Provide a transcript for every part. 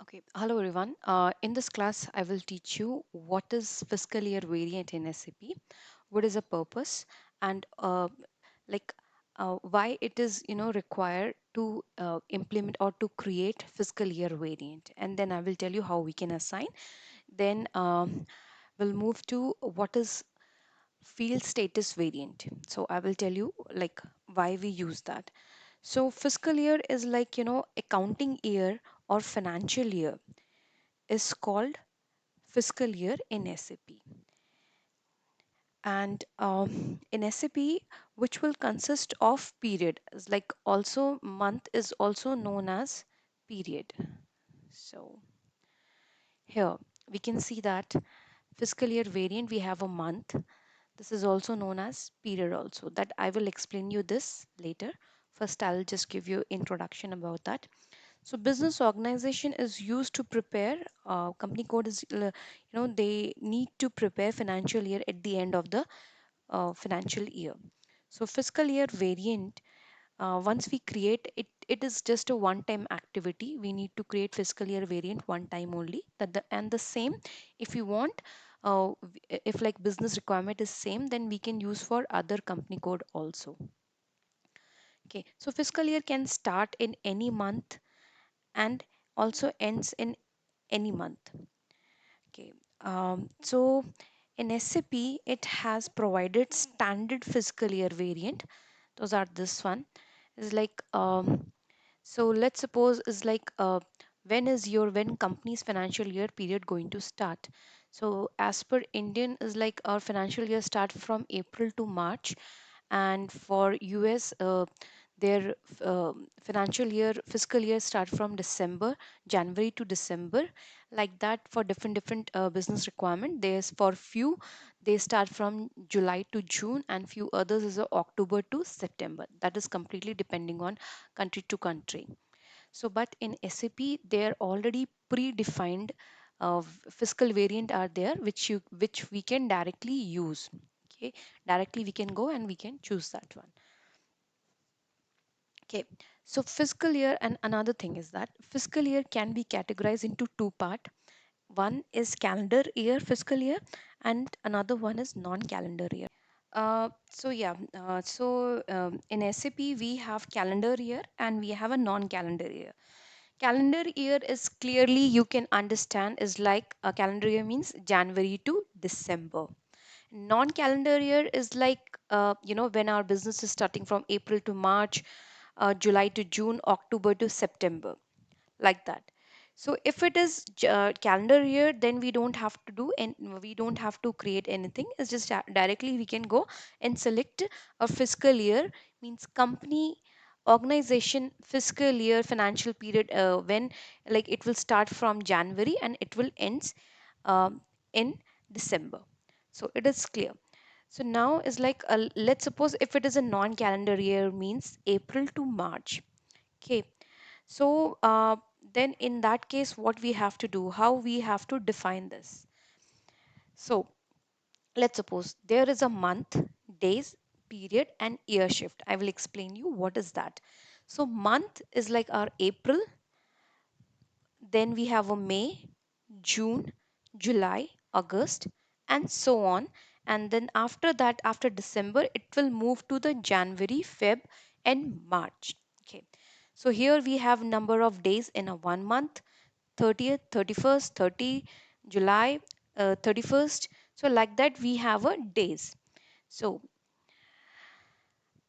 Okay, hello everyone. In this class, I will teach you what is fiscal year variant in SAP, what is the purpose, and like why it is required to implement or to create fiscal year variant. And then I will tell you how we can assign. Then we'll move to what is field status variant. So I will tell you like why we use that. So fiscal year is like accounting year or financial year is called fiscal year in SAP. And in SAP, which will consist of period, is like also month is also known as period. So here we can see that fiscal year variant, we have a month. This is also known as period also. That I will explain you this later. First, I'll just give you introduction about that. So business organization is used to prepare company code is they need to prepare financial year at the end of the financial year. So fiscal year variant, once we create it, it is just a one time activity. We need to create fiscal year variant one time only. And the same, if you want, if like business requirement is same, then we can use for other company code also. Okay, so fiscal year can start in any month and also ends in any month. Okay, so in SAP, it has provided standard fiscal year variant. Those are this one is like so let's suppose is like when company's financial year period going to start. So as per Indian is like our financial year start from April to March, and for US their financial year fiscal year start from January to December, like that. For different business requirement, there's for few they start from July to June, and few others is October to September. That is completely depending on country to country. So but in SAP they're already predefined fiscal variant are there, which we can directly use. Okay, directly we can go and we can choose that one. Okay, so fiscal year, and another thing is that fiscal year can be categorized into two part. One is calendar year fiscal year, and another one is non-calendar year. In SAP we have calendar year and we have a non-calendar year. Calendar year is clearly you can understand is like a calendar year means January to December. Non-calendar year is like when our business is starting from April to March, July to June, October to September, like that. So if it is calendar year, then we don't have to do and we don't have to create anything. It's just directly we can go and select a fiscal year, means company organization fiscal year financial period, when like it will start from January and it will ends in December. So it is clear. So now is like let's suppose if it is a non-calendar year means April to March. Okay, so then in that case, what we have to do, how we have to define this. So let's suppose there is a month, days, period, and year shift. I will explain you what is that. So month is like our April, then we have a May, June, July, August, and so on. And then after that, after December, it will move to the January, Feb, and March. Okay. So here we have number of days in a 1 month, 30th, 31st, 30, July, 31st. So like that we have a days. So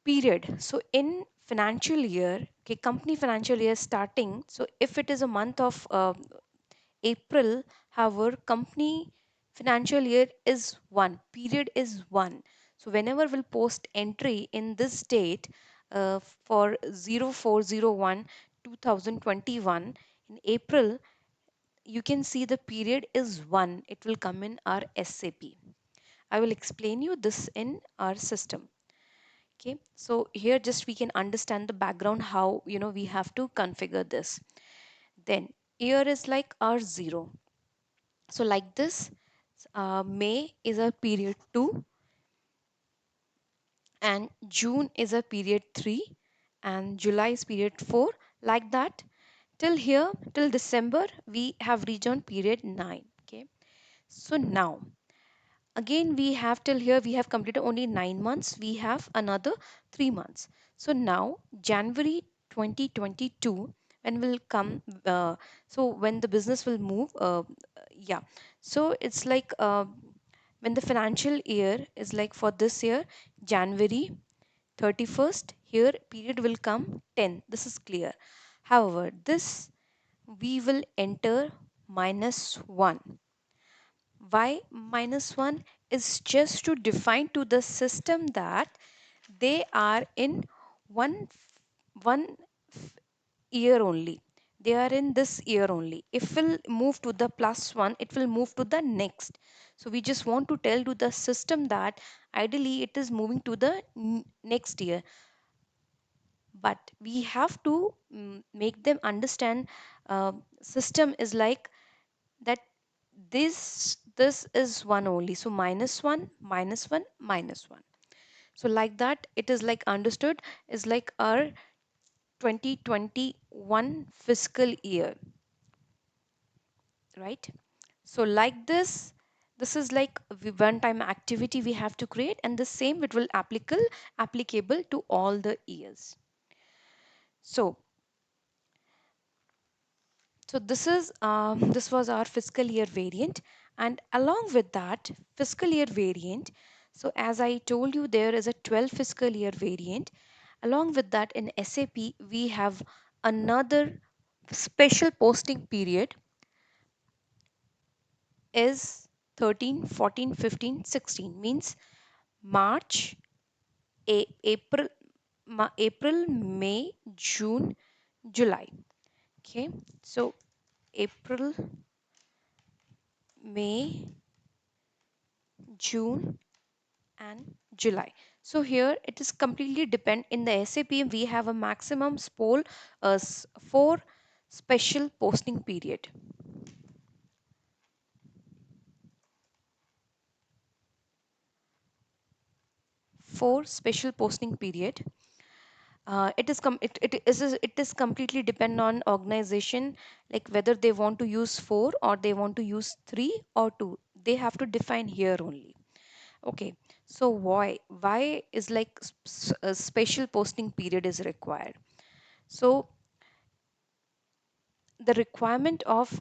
period. So in financial year, okay, company financial year starting. So if it is a month of April, however, company financial year is one, period is one. So whenever we'll post entry in this date for 0401 2021 in April, you can see the period is one. It will come in our SAP. I will explain you this in our system. Okay, so here just we can understand the background how we have to configure this. Then year is like our 0. So like this, May is a period 2 and June is a period 3 and July is period 4, like that. Till here, till December, we have reached on period 9. Okay. So now, again, we have till here, we have completed only 9 months. We have another 3 months. So now, January 2022, when will come, so when the business will move, yeah. So it's like when the financial year is like for this year, January 31st, here period will come 10. This is clear. However, this we will enter -1. Why -1 is just to define to the system that they are in one year only. They are in this year only. If we'll move to the +1, it will move to the next. So we just want to tell to the system that ideally it is moving to the next year, but we have to make them understand system is like that this is one only, so -1 -1 -1. So like that it is like understood is like our 2021 fiscal year, right? So like this is like one time activity we have to create, and the same it will applicable to all the years. So this was our fiscal year variant, and along with that fiscal year variant, so as I told you, there is a 12 fiscal year variant. Along with that, in SAP we have another special posting period is 13, 14, 15, 16, means March, April, April, May, June, July. Okay, so April, May, June, and July. So here it is completely depend in the SAP we have a maximum 4 special posting period. 4 special posting period. It is completely depend on organization, like whether they want to use 4 or they want to use 3 or 2. They have to define here only. Okay, so why is like a special posting period is required? So the requirement of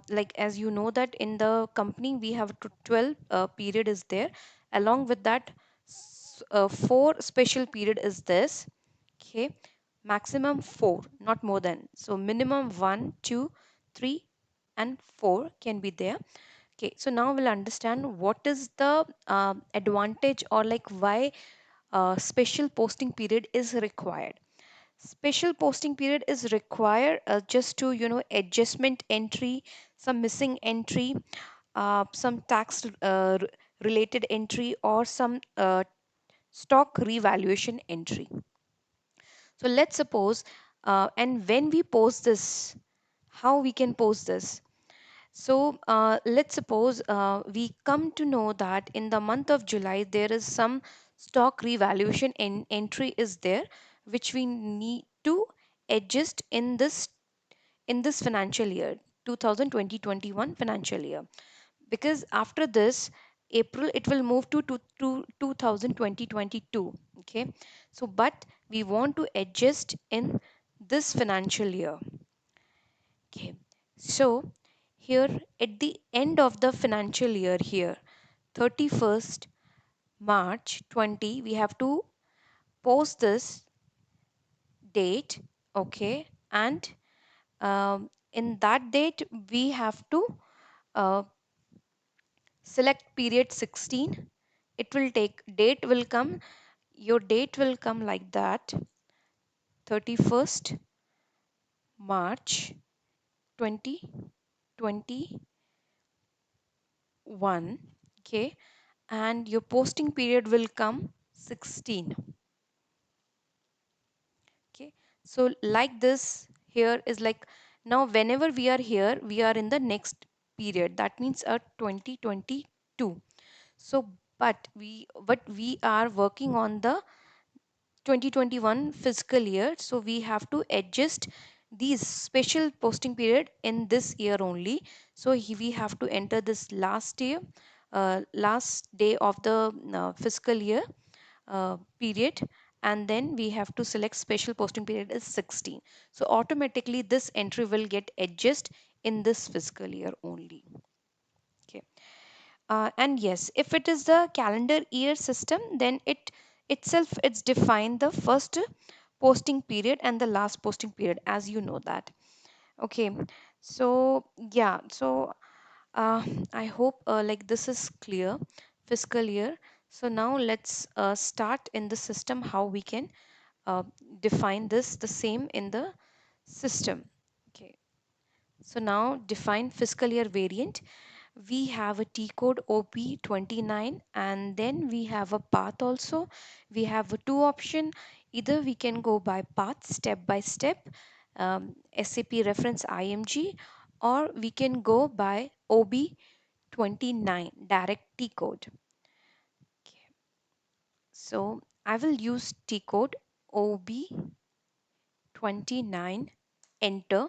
like as you know that in the company we have 12 period is there. Along with that 4 special period is this. Okay, maximum 4, not more than. So minimum 1, 2, 3 and 4 can be there. Okay, so now we'll understand what is the advantage or like why special posting period is required. Special posting period is required just to adjustment entry, some missing entry, some tax related entry, or some stock revaluation entry. So let's suppose and when we post this, how we can post this? So let's suppose we come to know that in the month of July there is some stock revaluation entry is there, which we need to adjust in this financial year, 2020-21 financial year. Because after this April it will move to 2020-22. Okay, so but we want to adjust in this financial year. Okay, so here at the end of the financial year here, 31st March 20, we have to post this date. Okay, and in that date we have to uh, select period 16. It will take date will come, your date will come like that, 31st March 2021. Okay, and your posting period will come 16. Okay, so like this here is like, now whenever we are here we are in the next period, that means a 2022. So but we are working on the 2021 fiscal year, so we have to adjust these special posting period in this year only. So we have to enter this last year, last day of the fiscal year period, and then we have to select special posting period is 16. So automatically this entry will get adjusted in this fiscal year only. Okay. And yes, if it is the calendar year system, then it itself it's defined the first posting period and the last posting period, as you know that. Okay, so yeah, so uh, I hope like this is clear. Fiscal year. So now let's start in the system how we can uh, define this the same in the system. Okay, so now define fiscal year variant. We have a T code OP29, and then we have a path also. We have a two option. Either we can go by path step by step, SAP reference IMG, or we can go by OB29 direct T code. Okay. So I will use T code OB29, enter.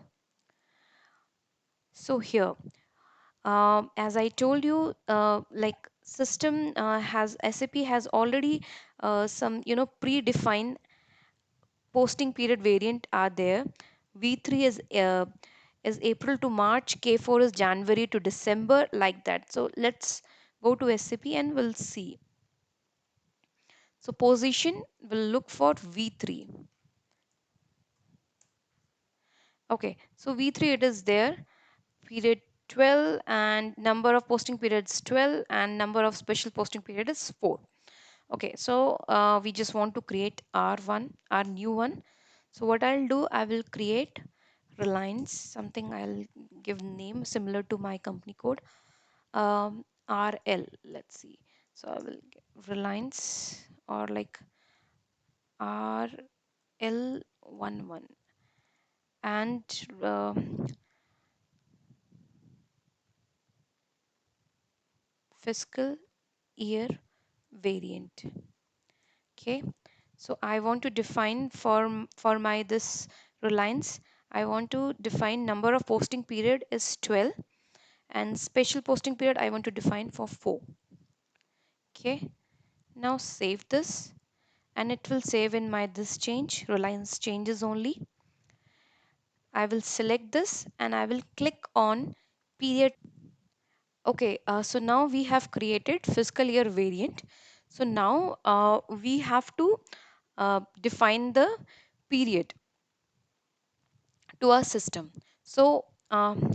So here, as I told you, like system has SAP has already some predefined posting period variant are there. V3 is April to March, K4 is January to December, like that. So let's go to SAP and we'll see. So position will look for V3. Okay, so V3 it is there. Period 12 and number of posting periods 12 and number of special posting period is 4. Okay, so we just want to create R1, our new one. So what I'll do, I will create Reliance, something I'll give name similar to my company code, RL, let's see. So I will give Reliance or like RL11 and fiscal year variant. Okay, so I want to define for my this Reliance, I want to define number of posting period is 12 and special posting period I want to define for 4. Okay, now save this and it will save in my this change, Reliance changes only. I will select this and I will click on period. Okay, so now we have created fiscal year variant. So now we have to define the period to our system. So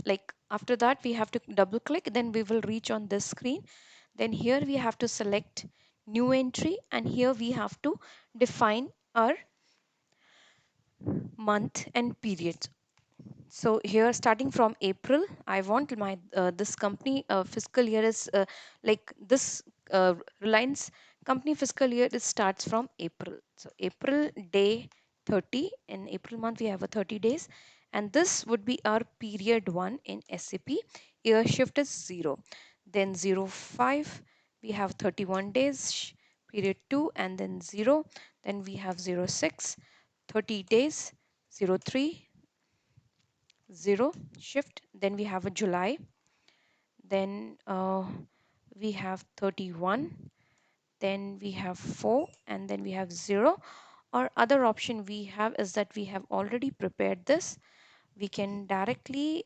like after that we have to double click, then we will reach on this screen. Then here we have to select new entry and here we have to define our month and period. So here starting from April, I want my this company fiscal year is like this Reliance company fiscal year it starts from April. So April day 30, in April month we have a 30 days, and this would be our period 1 in SAP. Year shift is 0. Then 05 we have 31 days, period 2 and then 0. Then we have 06, 30 days, 03, 0 shift. Then we have a July, then we have 31, then we have 4 and then we have 0. Or other option we have is that we have already prepared this, we can directly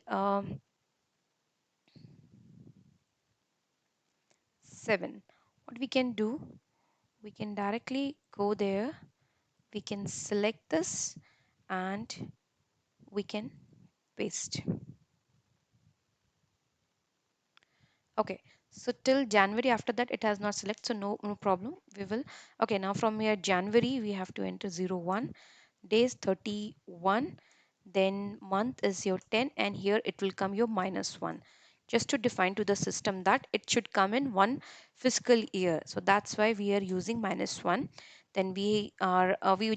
7. What we can do, we can directly go there, we can select this and we can paste. Okay, so till January, after that it has not select, so no problem, we will. Okay, now from here January we have to enter 01, days 31, then month is your 10 and here it will come your -1, just to define to the system that it should come in one fiscal year. So that's why we are using -1. Then we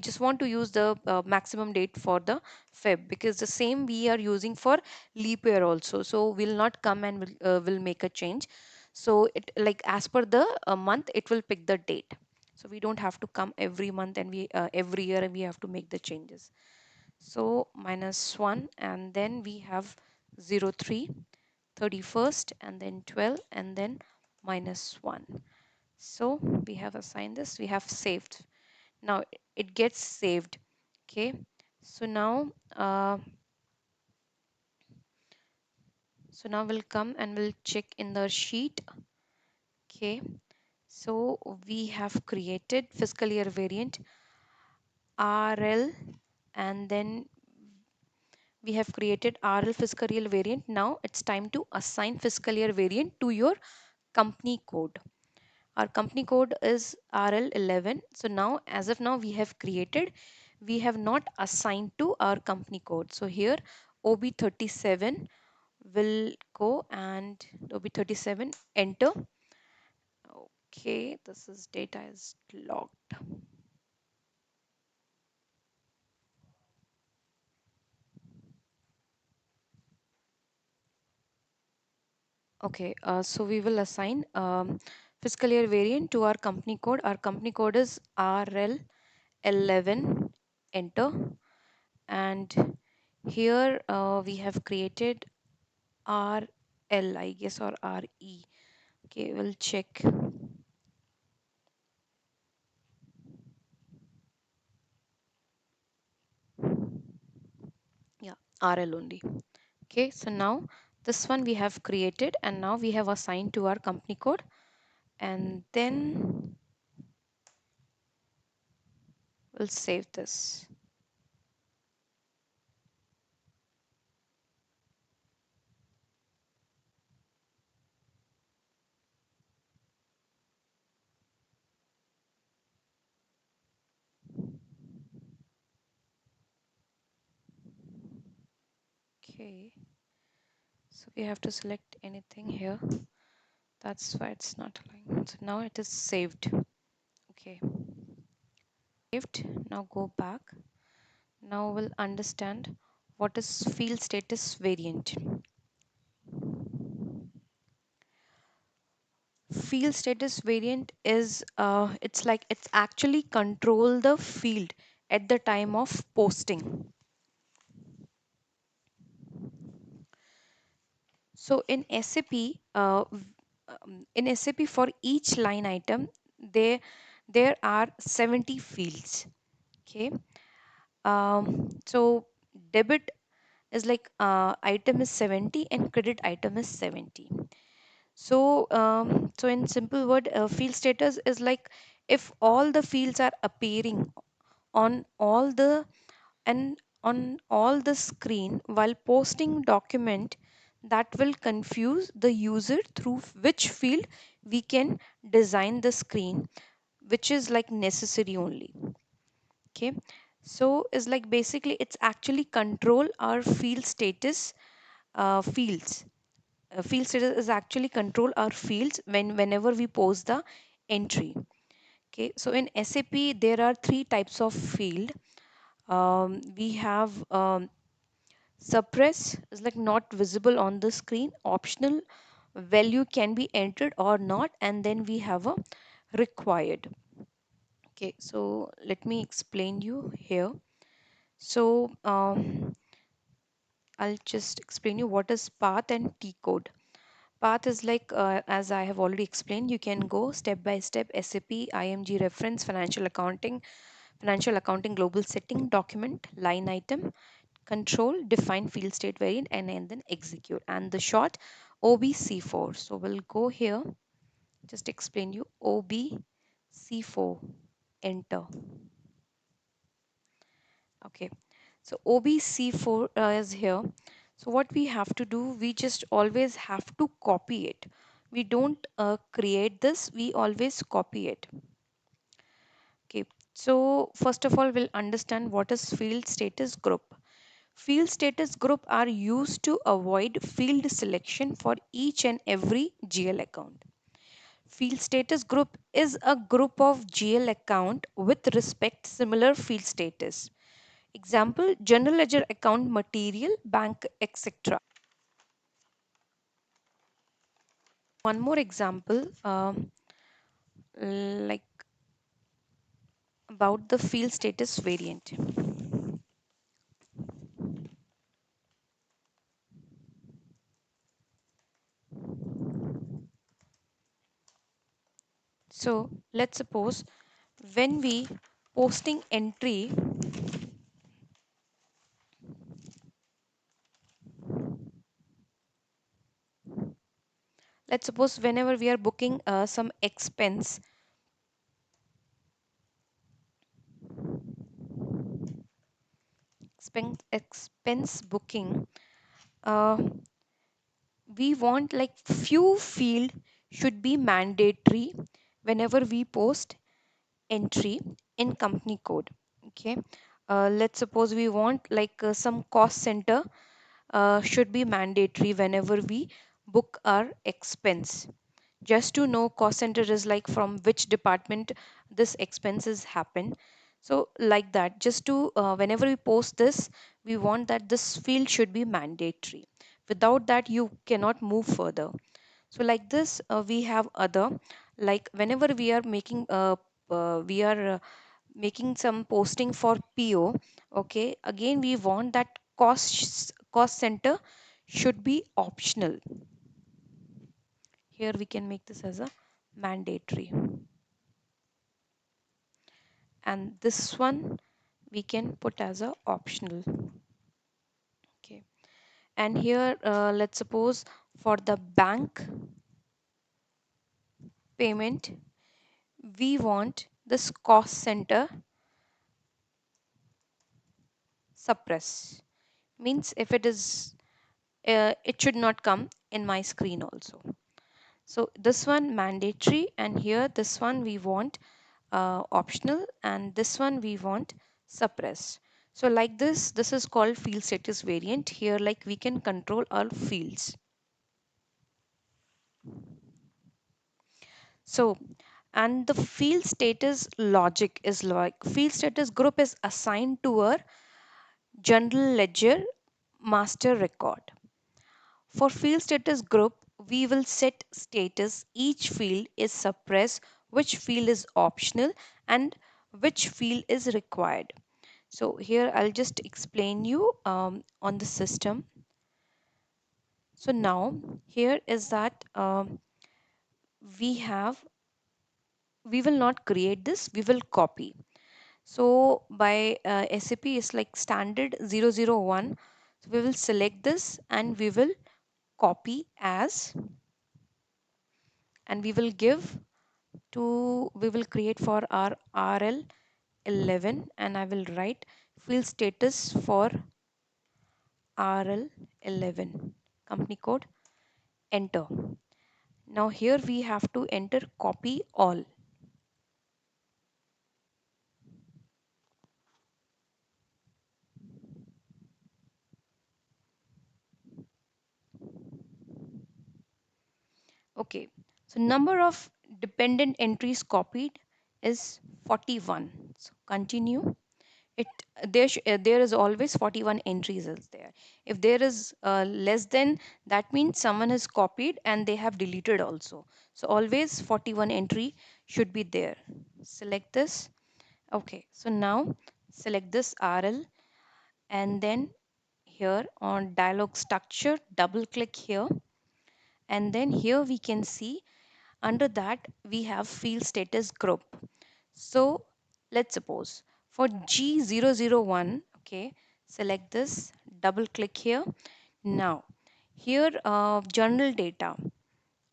just want to use the maximum date for the Feb, because the same we are using for leap year also, so we'll not come and will make a change. So it like as per the month it will pick the date, so we don't have to come every month and we every year and we have to make the changes. So minus 1, and then we have 0, 3, 31st, and then 12, and then minus 1. So we have assigned this, we have saved. Now it gets saved. Okay, so now we'll come and we'll check in the sheet. Okay, so we have created fiscal year variant RL, and then we have created RL fiscal year variant. Now it's time to assign fiscal year variant to your company code. Our company code is RL11. So now, as of now, we have created, we have not assigned to our company code. So here OB37 will go, and OB37 enter. Okay, this is data is logged. Okay, so we will assign fiscal year variant to our company code. Our company code is RL11, enter. And here we have created RL, I guess, or RE. Okay, we'll check. Yeah, RL only. Okay, so now this one we have created, and now we have assigned to our company code, and then we'll save this. Okay, so we have to select anything here. That's why it's not allowing. So now it is saved. Okay, saved. Now go back. Now we'll understand what is field status variant. Field status variant is it's actually control the field at the time of posting. So in SAP for each line item, there there are 70 fields. Okay. So debit is like item is 70 and credit item is 70. So in simple word, field status is like if all the fields are appearing on all the on all the screen while posting document, that will confuse the user through which field we can design the screen, which is like necessary only. Okay, so is like basically it's actually control our field status fields. Field status is actually control our fields whenever we post the entry. Okay, so in SAP there are three types of field. We have suppress is like not visible on the screen, optional value can be entered or not, and then we have a required. Okay, so let me explain you here. So I'll just explain you what is path and T code. Path is like, as I have already explained, you can go step by step: SAP, IMG reference, financial accounting, global setting, document, line item, control, define field state variant, and then execute. And the short OBC4. So we'll go here, just explain you OBC4, enter. Okay, so OBC4 is here. So what we have to do, we just always have to copy it. We don't create this, we always copy it. Okay, so first of all, we'll understand what is field status group. Field status group are used to avoid field selection for each and every GL account. Field status group is a group of GL account with respect similar field status. Example, general ledger account, material, bank, etc. One more example, like about the field status variant. So let's suppose when we posting entry, let's suppose whenever we are booking some expense booking, uh, we want like few field should be mandatory whenever we post entry in company code. Okay, let's suppose we want like some cost center should be mandatory whenever we book our expense, just to know cost center is like from which department this expenses happen. So like that, just to whenever we post this, we want that this field should be mandatory. Without that you cannot move further. So like this, we have other, like whenever we are making some posting for PO. Okay, again we want that cost center should be optional. Here we can make this as a mandatory, and this one we can put as a optional. Okay, and here let's suppose for the bank payment, we want this cost center suppress, means if it is it should not come in my screen also. So this one mandatory, and here this one we want optional, and this one we want suppress. So like this is called field status variant. Here like we can control our fields. So, and the field status logic is like field status group is assigned to a general ledger master record. For field status group, we will set status. Each field is suppressed, which field is optional, and which field is required. So here I'll just explain you on the system. So now here is that we will not create this, we will copy. So by SAP is like standard 001. So we will select this and we will copy as, and we will give to, we will create for our RL11, and I will write field status for RL11, company code, enter. Now here we have to enter copy all. Okay, so number of dependent entries copied is 41. So continue. It there is always 41 entries is there. If there is less than, that means someone has copied and they have deleted also. So always 41 entry should be there. Select this. Okay, so now select this RL, and then here on dialog structure double click here, and then here we can see under that we have field status group. So let's suppose for G001, okay, select this, double click here. Now here general data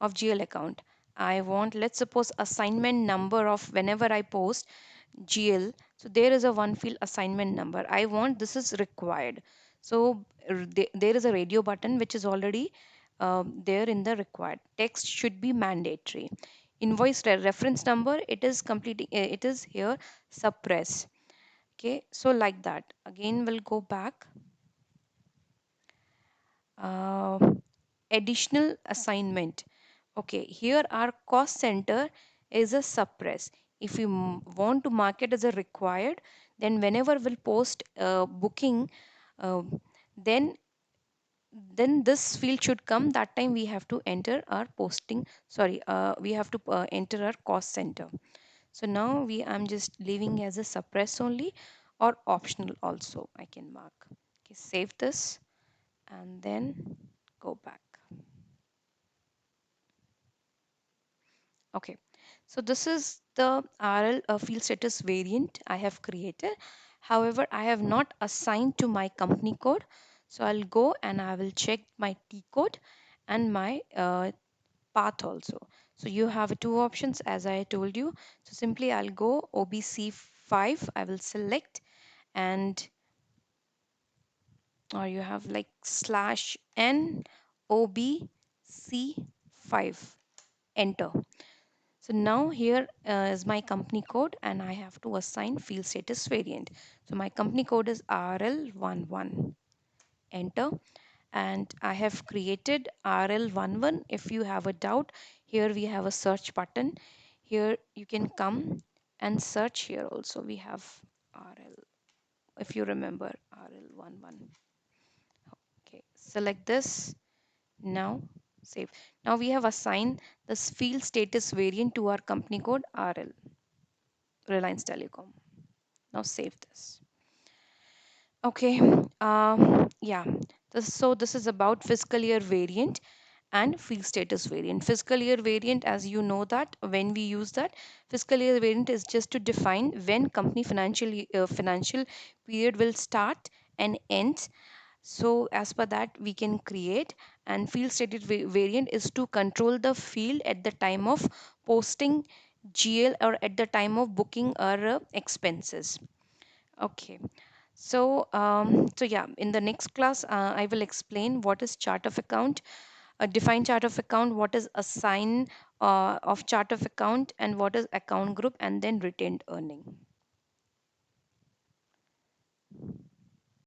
of GL account, I want, let's suppose assignment number of whenever I post GL. So there is a one field assignment number. I want this is required. So there is a radio button which is already there in the required. Text should be mandatory. Invoice reference number, it is completing, it is here suppress. Okay, so like that. Again, we'll go back. Uh, Additional assignment. Okay, here our cost center is a suppress. If you want to mark it as a required, then whenever we'll post booking, uh, then this field should come. That time we have to enter our posting, sorry, we have to enter our cost center. So now I'm just leaving as a suppress only, or optional also I can mark. Okay, save this and then go back. Okay, So this is the RL field status variant I have created. However, I have not assigned to my company code. So I'll go and I will check my T code and my path also. So you have two options as I told you. So simply I'll go OBC5, I will select, and or you have like slash n OBC5, enter. So now here is my company code and I have to assign field status variant. So my company code is RL11, enter, and I have created RL11. If you have a doubt, here we have a search button. Here you can come and search. Here also we have RL, if you remember, RL11. Okay, select this. Now save. Now we have assigned this field status variant to our company code RL, Reliance Telecom. Now save this. Okay, yeah. This is about fiscal year variant and field status variant. Fiscal year variant, as you know that when we use that, fiscal year variant is just to define when company financial period will start and end. So as per that we can create, and field status variant is to control the field at the time of posting GL or at the time of booking our expenses. Okay. So yeah, in the next class, I will explain what is chart of account, define chart of account, what is assign of chart of account, and what is account group, and then retained earning.